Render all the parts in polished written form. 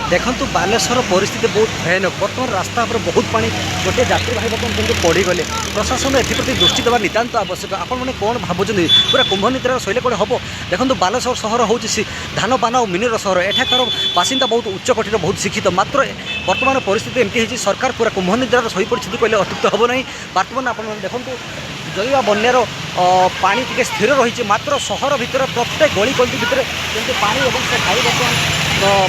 देखु बालेश्वर परिस्थिति बहुत भयानक बर्तमान रास्ता पर बहुत पानी गोटे यात्री भाई बर्तमान पड़गले प्रशासन एप्रति दृष्टि देवा नितांत आवश्यक। आपण मैंने कौन भावुं पूरा कुंभ निद्रार शैली कौन हम देखो बालेश्वर सहर हूँ धान पान और मिनर सहर एठाकार बासिंदा बहुत उच्च कोटीर बहुत शिक्षित मात्र बर्तमान परिस्थिति एमती है सरकार पूरा कुंभ निद्रार शई पड़ी कहले अत्युक्त हम ना। बर्तमान आप देखो जदिवा बन्यार पानी टी स्थिर रही मात्र सहर भितर प्रत्येक गली गली भितर जमी पानी और से भाई बर्तमान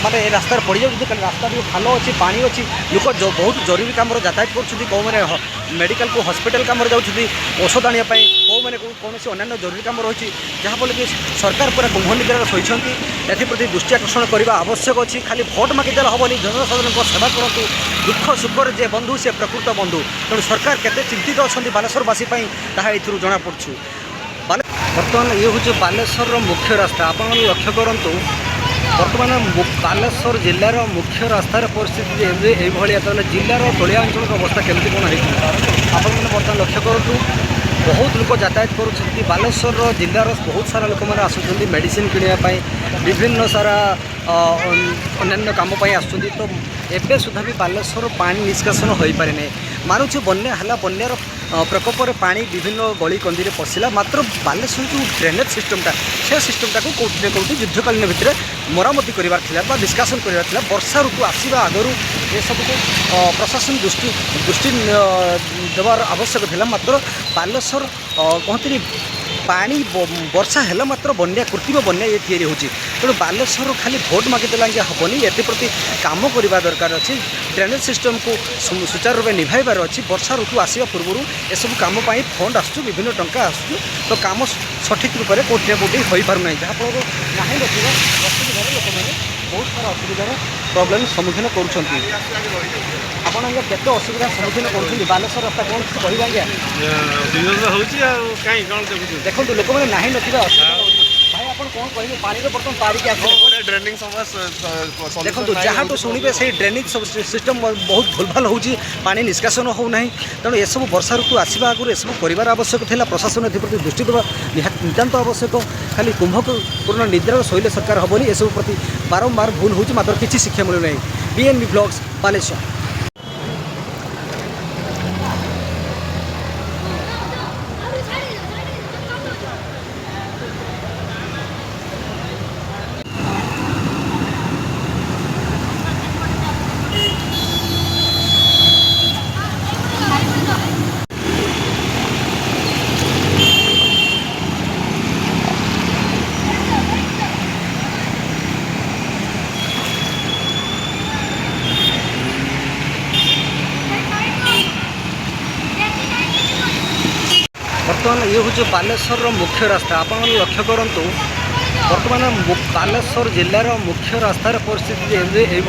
माने रास्ता पड़ जाऊँ कहीं रास्ता भी खाल अच्छी पानी अच्छी लोक बहुत जरूरी कम यातायात कर मेडिकल को हॉस्पिटल कम जाऊँच औषध आने कौ मैंने कौन अन्य जरूरी कम रही जहाँफल कि सरकार पूरा कुंभ निद्रार शोती एप्रति दृष्टि आकर्षण करने आवश्यक अच्छी। खाली भोट मागिदेले हेनी जनसाधारण सेवा करूँ दुख सुखर जे बंधु से प्रकृत बंधु तेणु सरकार केते चिंतित अच्छा बालेश्वरवासी ताहा एथुरु जना पड़छु। बर्तमान ये हूँ बालेश्वर मुख्य रास्ता आप लक्ष्य करूँ बर्तमान बालेश्वर जिलार मुख्य रास्तार परिस्थिति ये जिलार तलिया अंचल अवस्था केमती कौन है आप बर्तमान लक्ष्य करूँ बहुत लोग यातायात कर बालेश्वर जिलार बहुत सारा लोक मैंने आसुँच मेडिसिन किणापी विभिन्न सारा अन्य कम आसुँच तो एवं सुधा भी बालेश्वर पानी निष्कासन हो पारे ना मानुछु बन्या है बन्यार प्रकोपर पानी विभिन्न गली कंदी पशिला मात्र बालेश्वर जो ड्रेनेज सिस्टमटा से सिस्टमटा को कौटी ना कौटी युद्धकालीन भितर मरामती करार निष्कासन करार वर्षा ऋतु आसवा आगु ये सब प्रशासन दृष्टि देवार आवश्यक था मात्र बालेश्वर कहते पानी वर्षा है मात्र बन्या कृत्रिम बन्या ये तैयारी होची तेणु बालेश्वर खाली भोट मागिदेला हेनी एप्रति कम करवा दरकार अच्छी ड्रेनेज सिस्टम को सुचारू रूप निभाइबार अच्छी वर्षा ऋतु आसवा पूर्व एसबू कम फंड आसू विभिन्न टंका आसू तो कम सठिक रूप से कौटी ना कौटी हो पारना जहाँफल ना असुविधा लोक मैंने बहुत सारा असुविधार प्रोब्लेम सम्मुखीन करते असुविधा सम्मुखीन कर बालेश्वर रास्ता कौन कहवा देखो लोक मैंने ना ना भाई आप कौन कहे पानी बर्तमान तारिक आस ड्रेनिंग समस्या देखो जहाँ तो शुणे से ड्रेनेज सिस्टम बहुत भूल भाल हो पानी निष्कासन होना तेणु ये सब वर्षा ऋतु आसवा आगुरी सब कर आवश्यक था प्रशासन एप्रति दृष्टि देवा नितांत आवश्यक। खाली कुंभपूर्ण निद्रार शैली सरकार हेनी एसबू प्रति बारंबार भूल हो मात्र किसी शिक्षा मिलूना। BNB blogs Baleshwar. बर्तमान ये हूँ बालेश्वर मुख्य रास्ता आप लक्ष्य करूँ बर्तमान बालेश्वर जिलार मुख्य रास्तार परिस्थिति ये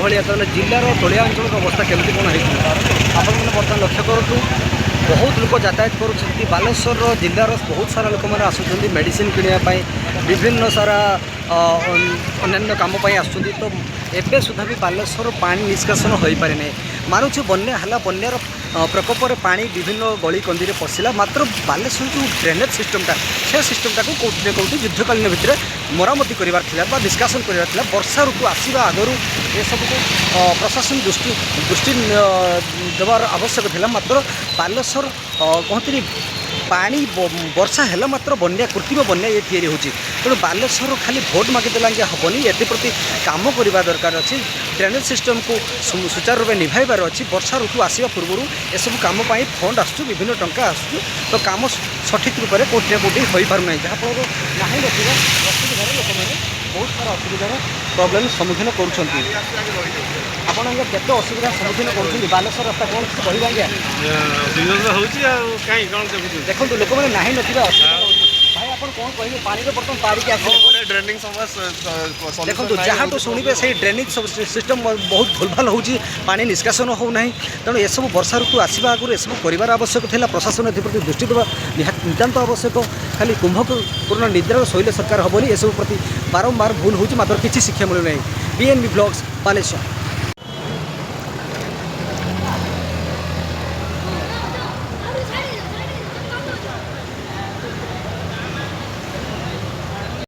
जिलार तलिया अंचल अवस्था केमती कौन है आप बर्तमान लक्ष्य करूँ बहुत लोग यातायात कर बालेश्वर जिलार बहुत सारा लोक मैंने आसुँच मेडिसिन किणापी विभिन्न सारा अन्य कम आसुँच तो एवं सुधा भी बालेश्वर पानी निष्कासन हो पारे ना मानुछु बन्या है बन्यार प्रकोपर पानी विभिन्न गली कंदी पशिला मात्र बालेश्वर जो ड्रेनेज सिस्टमटा से सिस्टमटा को कौटी ना कौटी युद्धकालीन भितर मरामती करार निष्कासन करार वर्षा ऋतु आसवा आगु ये सब प्रशासन दृष्टि देवार आवश्यक था मात्र बालेश्वर कहते पानी वर्षा है मात्र बन्या कृत्रिम बन्या ये तैयारी होची तेणु बालेश्वर खाली भोट मागिदेला हेनी एप्रति कम करवा दरकार अच्छी ड्रेनेज सिस्टम को सुचारू रूप निभाइबार अच्छी वर्षा ऋतु आसवा पूर्व एसबू कम फंड आसू विभिन्न टंका आसू तो कम सठिक रूप से कौटी ना कौटी हो पारना जहाँफल ना असुविधा लोक मैंने बहुत सारा असुविधार प्रोब्लेम सम्मुखीन करते असुविधा सम्मुखीन कर बालेश्वर रास्ता कौन कहवा देखो लोक मैंने ना ना भाई आप कौन कहे पानी बर्तमान तारिक आस ड्रेनिंग समस्या देखो जहाँ तो शुणे से ड्रेनेज सिस्टम बहुत भूल भाल हो पानी निष्कासन होना तेणु ये सब वर्षा ऋतु आसवा आगुरी सब कर आवश्यक था प्रशासन एप्रति दृष्टि देवा नितांत आवश्यक। खाली कुंभपूर्ण निद्रार शैली सरकार हेनी एसबू प्रति बारंबार भूल हो मात्र किसी शिक्षा मिलूना। BNB blogs Baleshwar.